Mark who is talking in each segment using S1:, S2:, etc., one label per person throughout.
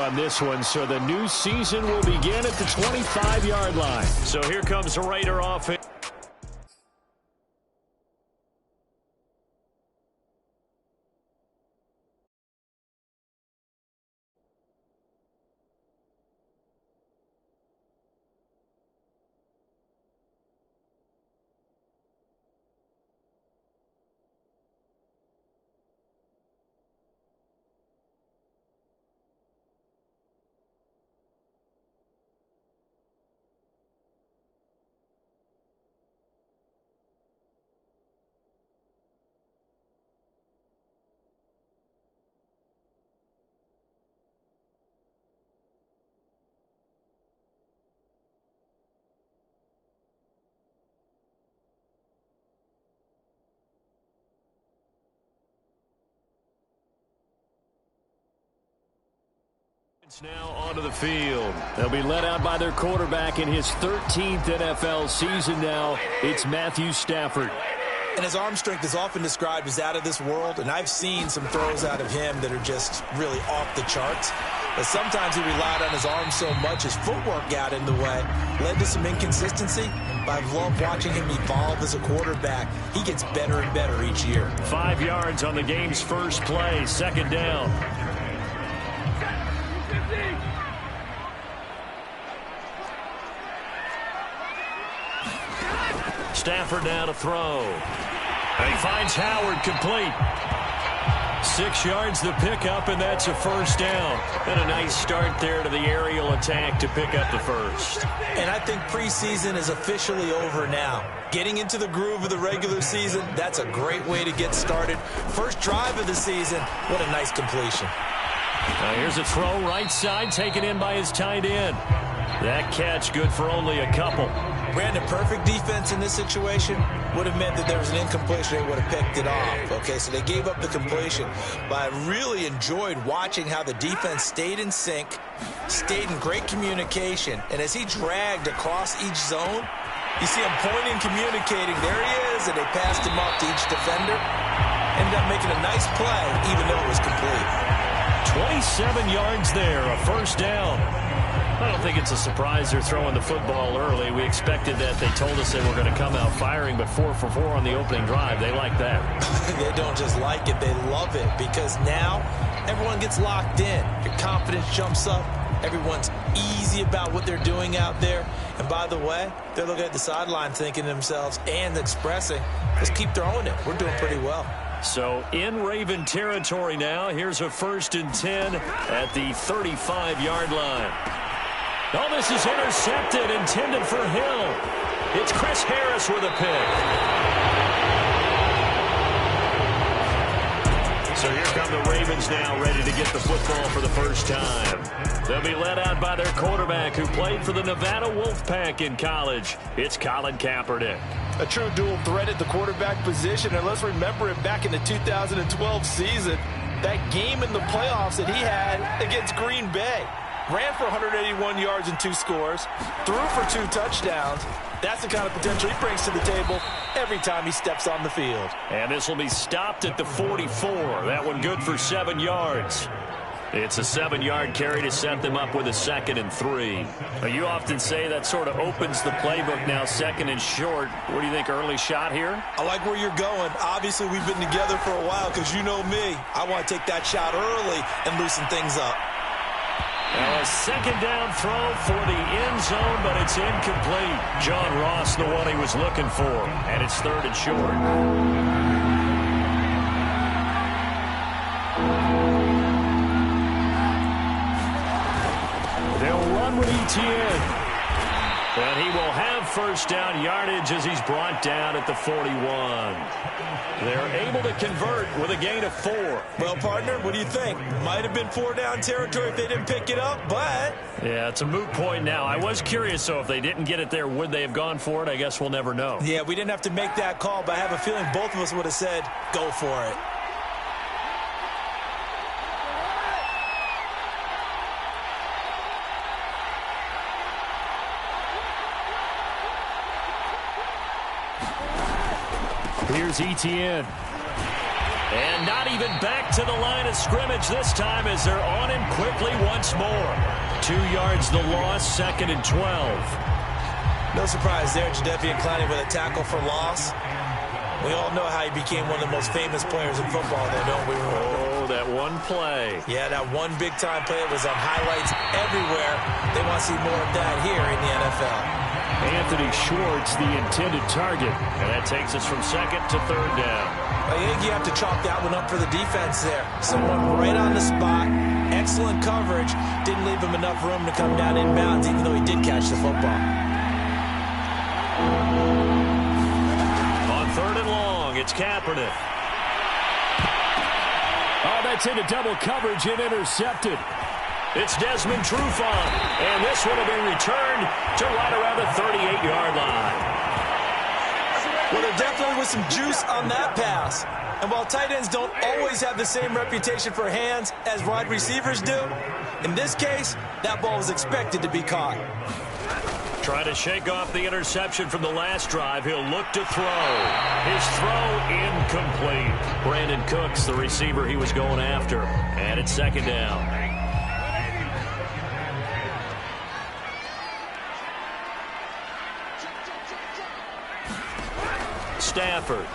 S1: On this one, so the new season will begin at the 25-yard line. So here comes the Raider offense. Now onto the field. They'll be led out by their quarterback in his 13th NFL season now. It's Matthew Stafford.
S2: And his arm strength is often described as out of this world, and I've seen some throws out of him that are just really off the charts. But sometimes he relied on his arm so much, his footwork got in the way, led to some inconsistency. But I've loved watching him evolve as a quarterback. He gets better and better each year.
S1: 5 yards on the game's first play, second down. Stafford now to throw. And he finds Howard complete. 6 yards the pickup, and that's a first down. And a nice start there to the aerial attack to pick up the first.
S2: And I think preseason is officially over now. Getting into the groove of the regular season, that's a great way to get started. First drive of the season, what a nice completion.
S1: Now here's a throw right side, taken in by his tight end. That catch good for only a couple.
S2: Brandon, perfect defense in this situation would have meant that there was an incompletion. They would have picked it off. Okay, so they gave up the completion. But I really enjoyed watching how the defense stayed in sync, stayed in great communication. And as he dragged across each zone, you see him pointing, communicating. There he is, and they passed him off to each defender. Ended up making a nice play, even though it was complete.
S1: 27 yards there, a first down. I don't think it's a surprise they're throwing the football early. We expected that. They told us they were going to come out firing, but 4 for 4 on the opening drive. They like that.
S2: They don't just like it, they love it, because now everyone gets locked in. Your confidence jumps up. Everyone's easy about what they're doing out there. And by the way, they're looking at the sideline thinking to themselves and expressing, let's keep throwing it. We're doing pretty well.
S1: So in Raven territory now. Here's a 1st and 10 at the 35-yard line. Oh, this is intercepted, intended for Hill. It's Chris Harris with a pick. So here come the Ravens now, ready to get the football for the first time. They'll be led out by their quarterback who played for the Nevada Wolfpack in college. It's Colin Kaepernick.
S3: A true dual threat at the quarterback position. And let's remember it back in the 2012 season, that game in the playoffs that he had against Green Bay. Ran for 181 yards and 2 scores. Threw for 2 touchdowns. That's the kind of potential he brings to the table every time he steps on the field.
S1: And this will be stopped at the 44. That one good for 7 yards. It's a 7-yard carry to set them up with a 2nd and 3. Now, you often say that sort of opens the playbook now, 2nd and short. What do you think, early shot here?
S2: I like where you're going. Obviously, we've been together for a while because you know me. I want to take that shot early and loosen things up.
S1: Now a 2nd down throw for the end zone, but it's incomplete. John Ross, the one he was looking for, and it's 3rd and short. They'll run with Etienne. And he will have first down yardage as he's brought down at the 41. They're able to convert with a gain of 4.
S2: Well, partner, what do you think? Might have been 4-down territory if they didn't pick it up, but...
S1: Yeah, it's a moot point now. I was curious, so if they didn't get it there, would they have gone for it? I guess we'll never know.
S2: Yeah, we didn't have to make that call, but I have a feeling both of us would have said, go for it.
S1: Here's Etienne. And not even back to the line of scrimmage this time as they're on him quickly once more. 2 yards the loss, 2nd and 12.
S2: No surprise there, Jadeveon Clowney with a tackle for loss. We all know how he became one of the most famous players in football, though, don't we?
S1: Oh, that one play.
S2: Yeah, that one big-time play was on highlights everywhere. They want to see more of that here in the NFL.
S1: Anthony Schwartz, the intended target. And that takes us from 2nd to 3rd down.
S2: I think you have to chalk that one up for the defense there. Someone right on the spot. Excellent coverage. Didn't leave him enough room to come down inbounds, even though he did catch the football.
S1: On 3rd and long, it's Kaepernick. Oh, that's into double coverage and intercepted. It's Desmond Trufant, and this one will be returned to right around the 38-yard line.
S2: Well, there definitely was some juice on that pass. And while tight ends don't always have the same reputation for hands as wide receivers do, in this case, that ball was expected to be caught.
S1: Trying to shake off the interception from the last drive. He'll look to throw. His throw incomplete. Brandon Cooks, the receiver he was going after. And it's 2nd down. Stafford.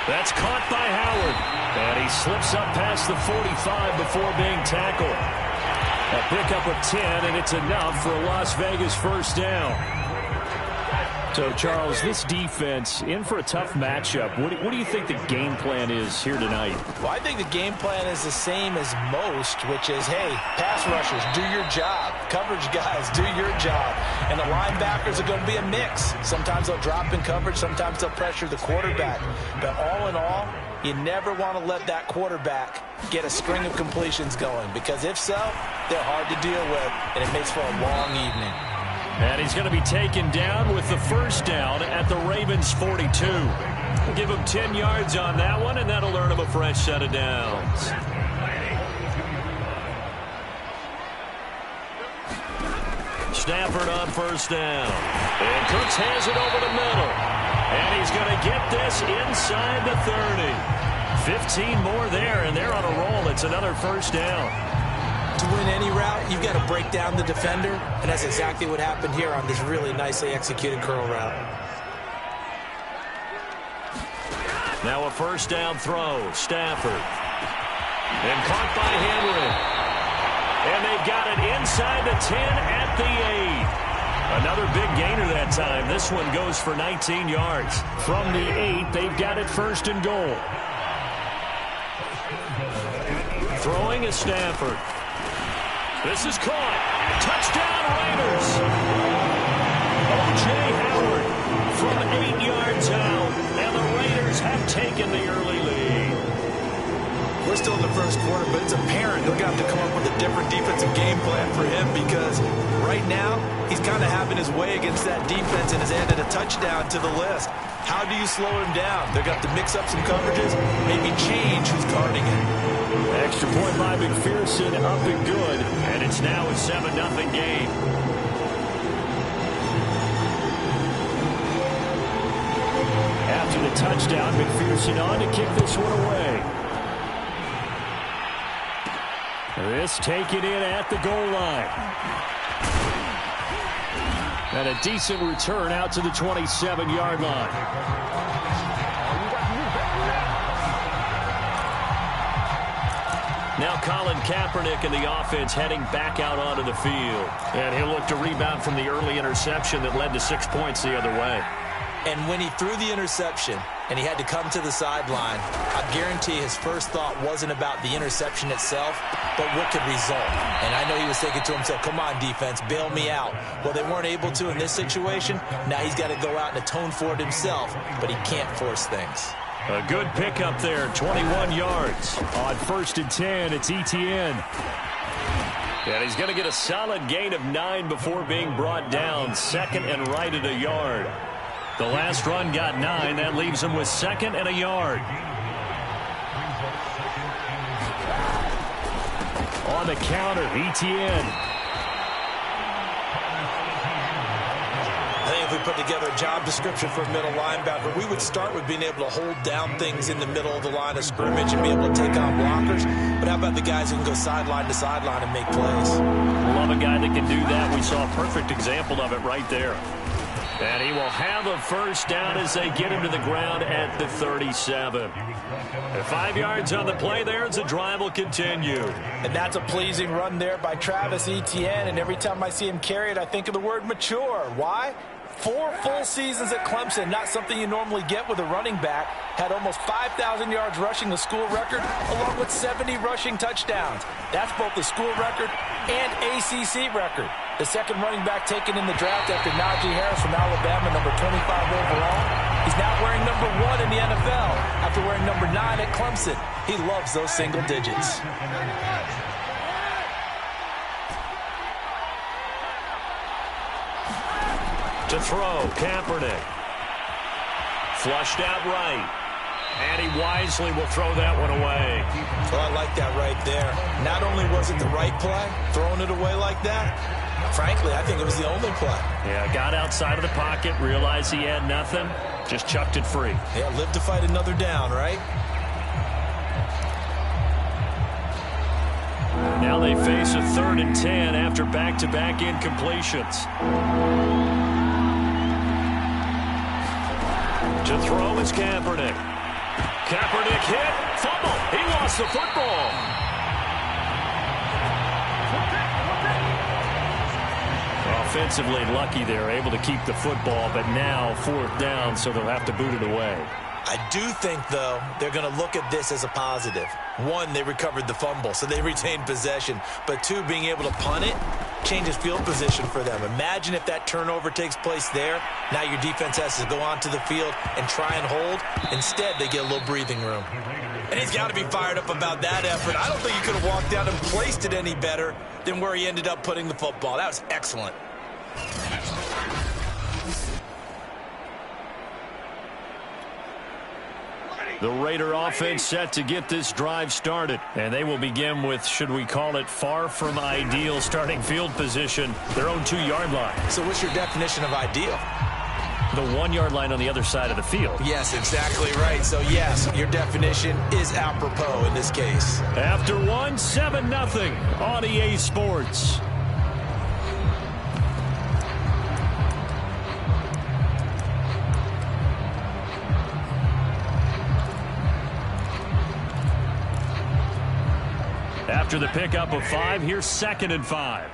S1: That's caught by Howard. And he slips up past the 45 before being tackled. A pickup of 10, and it's enough for a Las Vegas 1st down. So, Charles, this defense in for a tough matchup. What do you think the game plan is here tonight?
S2: Well, I think the game plan is the same as most, which is, hey, pass rushers, do your job. Coverage guys, do your job. And the linebackers are going to be a mix. Sometimes they'll drop in coverage. Sometimes they'll pressure the quarterback. But all in all, you never want to let that quarterback get a string of completions going, because if so, they're hard to deal with, and it makes for a long evening.
S1: And he's going to be taken down with the 1st down at the Ravens 42. We'll give him 10 yards on that one, and that'll earn him a fresh set of downs. Stafford on 1st down. And Cooks has it over the middle. And he's going to get this inside the 30. 15 more there, and they're on a roll. It's another 1st down.
S2: To win any route, you've got to break down the defender, and that's exactly what happened here on this really nicely executed curl route.
S1: Now a 1st down throw. Stafford. And caught by Henry. And they've got it inside the 10 at the 8. Another big gainer that time. This one goes for 19 yards. From the 8, they've got it 1st and goal. Throwing is Stafford. This is caught. Touchdown Raiders. O.J. Howard from 8 yards out. And the Raiders have taken the early lead.
S2: We're still in the 1st quarter, but it's apparent they're going to have to come up with a different defensive game plan for him, because right now he's kind of having his way against that defense and has added a touchdown to the list. How do you slow him down? They're going to have to mix up some coverages, maybe change who's guarding him.
S1: Extra point by McPherson, up and good. And it's now a 7-0 game. After the touchdown, McPherson on to kick this one away. This taken in at the goal line. And a decent return out to the 27-yard line. Now Colin Kaepernick and the offense heading back out onto the field. And he'll look to rebound from the early interception that led to 6 points the other way.
S2: And when he threw the interception and he had to come to the sideline, I guarantee his first thought wasn't about the interception itself, but what could result. And I know he was thinking to himself, come on, defense, bail me out. Well, they weren't able to in this situation. Now he's got to go out and atone for it himself, but he can't force things.
S1: A good pickup there, 21 yards. On 1st and 10, it's Etienne. And he's going to get a solid gain of 9 before being brought down. 2nd and right at a yard. The last run got 9. That leaves him with 2nd and a yard. On the counter, Etienne.
S2: I think if we put together a job description for a middle linebacker, we would start with being able to hold down things in the middle of the line of scrimmage and be able to take on blockers. But how about the guys who can go sideline to sideline and make plays?
S1: Love a guy that can do that. We saw a perfect example of it right there. And he will have a first down as they get him to the ground at the 37. 5 yards on the play there as the drive will continue.
S3: And that's a pleasing run there by Travis Etienne. And every time I see him carry it, I think of the word mature. Why? 4 full seasons at Clemson, not something you normally get with a running back. Had almost 5,000 yards rushing, the school record, along with 70 rushing touchdowns. That's both the school record and ACC record. The second running back taken in the draft after Najee Harris from Alabama, number 25 overall. He's now wearing number 1 in the NFL after wearing number 9 at Clemson. He loves those single digits.
S1: To throw, Kaepernick. Flushed out right. And he wisely will throw that one away.
S2: Well, I like that right there. Not only was it the right play, throwing it away like that, frankly, I think it was the only play.
S1: Yeah, got outside of the pocket, realized he had nothing, just chucked it free.
S2: Yeah, live to fight another down, right?
S1: Now they face a 3rd and 10 after back-to-back incompletions. To throw is Kaepernick. Kaepernick hit, fumble. He lost the football. Offensively lucky they're able to keep the football, but now 4th down, so they'll have to boot it away.
S2: I do think, though, they're going to look at this as a positive. 1, they recovered the fumble, so they retained possession. But 2, being able to punt it changes field position for them. Imagine if that turnover takes place there. Now your defense has to go onto the field and try and hold. Instead, they get a little breathing room. And he's got to be fired up about that effort. I don't think he could have walked down and placed it any better than where he ended up putting the football. That was excellent.
S1: The Raider offense set to get this drive started. And they will begin with, should we call it, far from ideal starting field position, their own 2-yard line.
S2: So what's your definition of ideal?
S1: The 1-yard line on the other side of the field.
S2: Yes, exactly right. So, yes, your definition is apropos in this case.
S1: After 1, 7-0 on EA Sports. After the pickup of 5, here's 2nd and 5.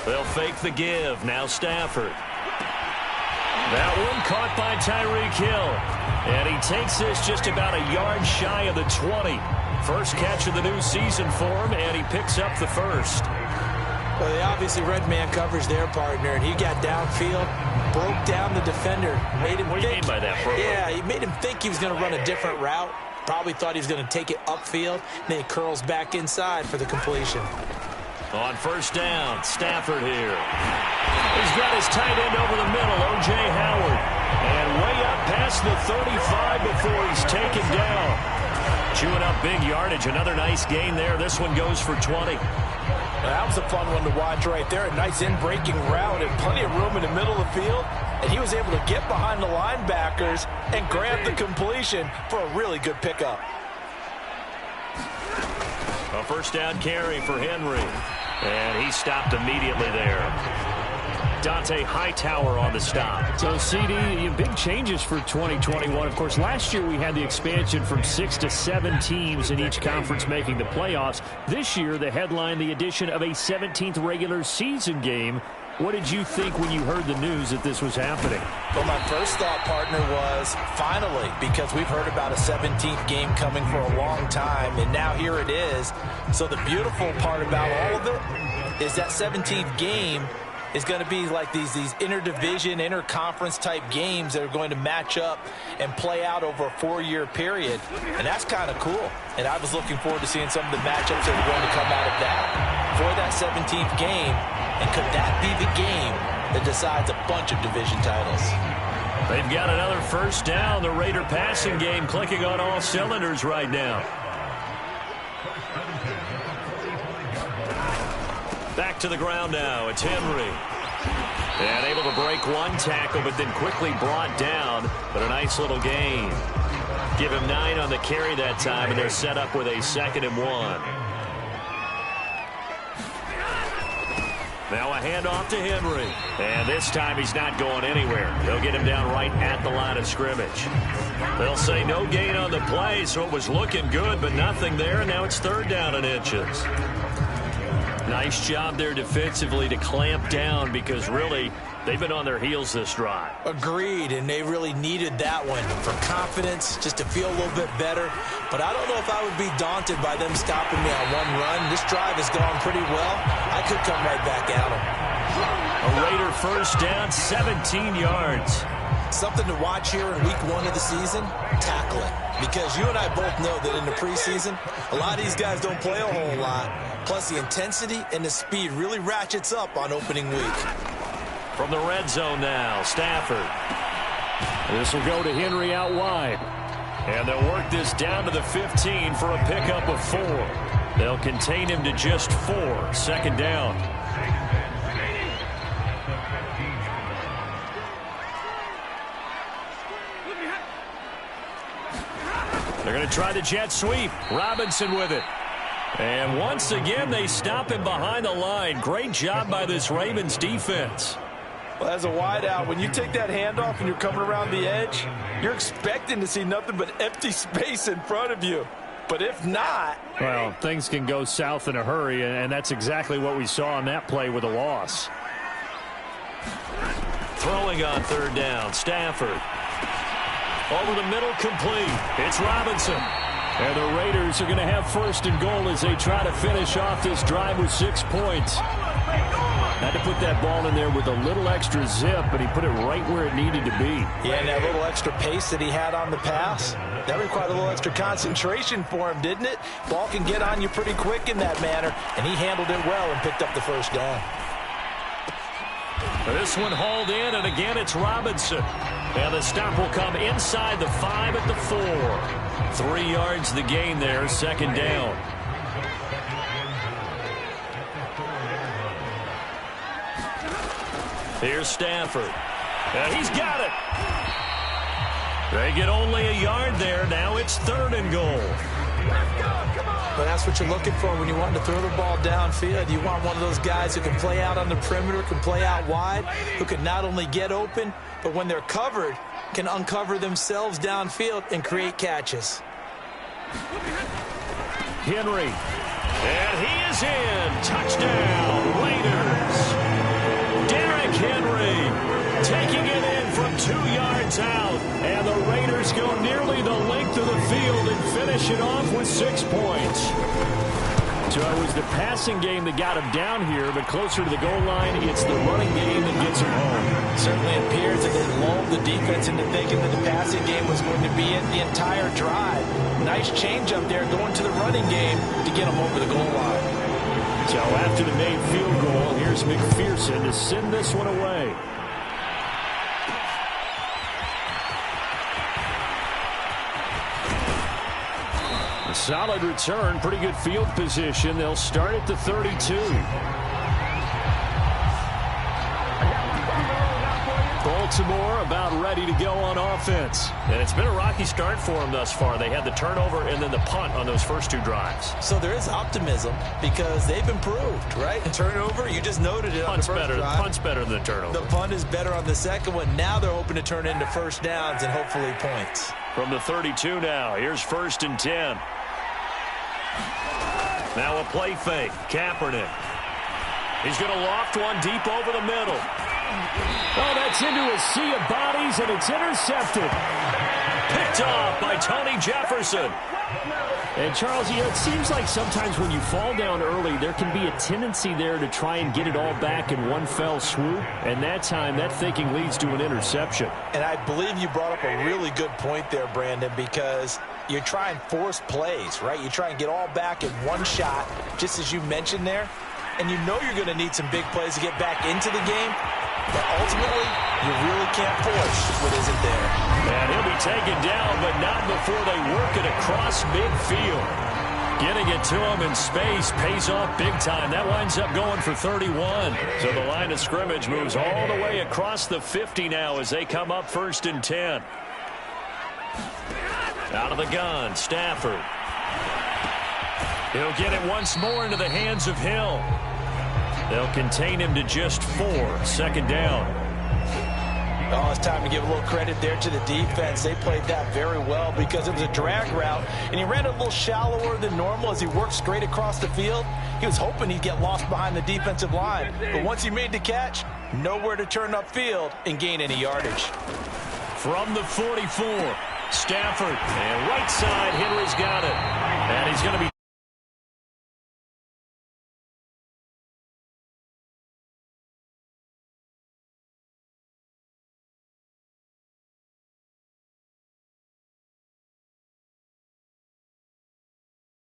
S1: They'll fake the give. Now Stafford. That one caught by Tyreek Hill. And he takes this just about a yard shy of the 20. First catch of the new season for him, and he picks up the first.
S2: Well, they obviously red man covers their partner, and he got downfield, broke down the defender, made him
S1: What do you mean by that, bro?
S2: Yeah, he made him think he was going to run a different route. Probably thought he was going to take it upfield. Then he curls back inside for the completion.
S1: On first down, Stafford here. He's got his tight end over the middle, O.J. Howard. And way up past the 35 before he's taken down. Chewing up big yardage. Another nice gain there. This one goes for 20.
S3: That was a fun one to watch right there. A nice in-breaking route and plenty of room in the middle of the field. And he was able to get behind the linebackers and grab the completion for a really good pickup.
S1: A first down carry for Henry. And he stopped immediately there. Dante Hightower on the stop.
S4: So, CD, big changes for 2021. Of course, last year we had the expansion from 6 to 7 teams in each conference making the playoffs. This year, the headline, the addition of a 17th regular season game. What did you think when you heard the news that this was happening?
S3: Well, my first thought, partner, was finally, because we've heard about a 17th game coming for a long time, and now here it is. So the beautiful part about all of it is that 17th game is going to be like these interdivision, interconference type games that are going to match up and play out over a 4-year period. And that's kind of cool. And I was looking forward to seeing some of the matchups that are going to come out of that for that 17th game. And could that be the game that decides a bunch of division titles?
S1: They've got another first down. The Raider passing game clicking on all cylinders right now. Back to the ground now. It's Henry. And able to break one tackle, but then quickly brought down. But a nice little gain. Give him 9 on the carry that time, and they're set up with a 2nd and 1. Now a handoff to Henry. And this time he's not going anywhere. They'll get him down right at the line of scrimmage. They'll say no gain on the play, so it was looking good, but nothing there, and now it's 3rd down and inches. Nice job there defensively to clamp down because really they've been on their heels this drive.
S2: Agreed, and they really needed that one for confidence, just to feel a little bit better. But I don't know if I would be daunted by them stopping me on one run. This drive has gone pretty well. I could come right back at them.
S1: A Raider 1st down, 17 yards.
S2: Something to watch here in week 1 of the season, tackling. Because you and I both know that in the preseason, a lot of these guys don't play a whole lot. Plus, the intensity and the speed really ratchets up on opening week.
S1: From the red zone now, Stafford.
S4: This will go to Henry out wide.
S1: And they'll work this down to the 15 for a pickup of 4. They'll contain him to just 4. 2nd down. They're going to try the jet sweep. Robinson with it. And once again, they stop him behind the line. Great job by this Ravens defense.
S3: Well, as a wideout, when you take that handoff and you're coming around the edge, you're expecting to see nothing but empty space in front of you. But if not...
S4: Well, things can go south in a hurry, and that's exactly what we saw on that play with a loss.
S1: Throwing on 3rd down, Stafford. Over the middle, complete. It's Robinson.
S4: And the Raiders are going to have 1st and goal as they try to finish off this drive with 6 points. Had to put that ball in there with a little extra zip, but he put it right where it needed to be.
S2: Yeah, and that little extra pace that he had on the pass, that required a little extra concentration for him, didn't it? Ball can get on you pretty quick in that manner, and he handled it well and picked up the 1st down.
S1: This one hauled in, and again it's Robinson. And the stop will come inside the 5 at the 4. 3 yards the gain there, 2nd down. Here's Stafford. And he's got it. They get only a yard there. Now it's 3rd and goal.
S2: But that's what you're looking for when you want to throw the ball downfield. You want one of those guys who can play out on the perimeter, can play out wide, who can not only get open, but when they're covered, can uncover themselves downfield and create catches.
S4: Henry.
S1: And he is in. Touchdown, Raiders. Derrick Henry taking it in from 2 yards out. And the Raiders go nearly the length of the field and finish it off with 6 points.
S4: So it was the passing game that got him down here, but closer to the goal line, it's the running game that gets him home.
S2: Certainly appears that they lulled the defense into thinking that the passing game was going to be it the entire drive. Nice change up there going to the running game to get him over the goal line.
S4: So after the made field goal, here's McPherson to send this one away. A solid return, pretty good field position. They'll start at the 32. Baltimore about ready to go on offense.
S1: And it's been a rocky start for them thus far. They had the turnover and then the punt on those first 2 drives.
S2: So there is optimism because they've improved, right? And turnover, you just noted it on the first drive.
S1: Punt's better than the turnover.
S2: The punt is better on the second one. Now they're hoping to turn into 1st downs and hopefully points.
S1: From the 32 now, here's 1st and 10. Now a play fake. Kaepernick. He's going to loft one deep over the middle.
S4: Oh, that's into a sea of bodies, and it's intercepted.
S1: Picked off by Tony Jefferson.
S4: And, Charles, you know, it seems like sometimes when you fall down early, there can be a tendency there to try and get it all back in one fell swoop. And that time, that thinking leads to an interception.
S2: And I believe you brought up a really good point there, Brandon, because you try and force plays, right? You try and get all back in one shot, just as you mentioned there. And you know you're going to need some big plays to get back into the game. But ultimately, you really can't force what isn't there.
S1: And he'll be taken down, but not before they work it across midfield. Getting it to him in space pays off big time. That winds up going for 31. So the line of scrimmage moves all the way across the 50 now as they come up 1st and 10. Out of the gun, Stafford. He'll get it once more into the hands of Hill. They'll contain him to just 4. 2nd down.
S2: Oh, it's time to give a little credit there to the defense. They played that very well because it was a drag route, and he ran a little shallower than normal as he worked straight across the field. He was hoping he'd get lost behind the defensive line, but once he made the catch, nowhere to turn upfield and gain any yardage.
S1: From the 44, Stafford, and right side, Henry's got it. And he's going to be